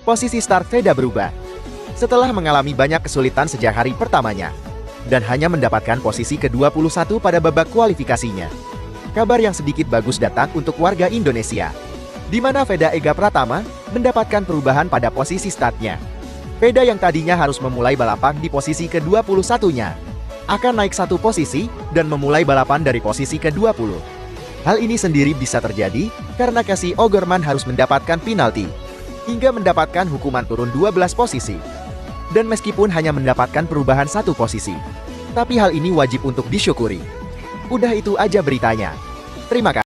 Posisi start Veda berubah. Setelah mengalami banyak kesulitan sejak hari pertamanya, dan hanya mendapatkan posisi ke-21 pada babak kualifikasinya. Kabar yang sedikit bagus datang untuk warga Indonesia, di mana Veda Ega Pratama mendapatkan perubahan pada posisi startnya. Veda yang tadinya harus memulai balapan di posisi ke-21-nya, akan naik satu posisi dan memulai balapan dari posisi ke-20. Hal ini sendiri bisa terjadi karena Casey O'Gorman harus mendapatkan penalti, hingga mendapatkan hukuman turun 12 posisi. Dan meskipun hanya mendapatkan perubahan satu posisi, tapi hal ini wajib untuk disyukuri. Udah itu aja beritanya. Terima kasih.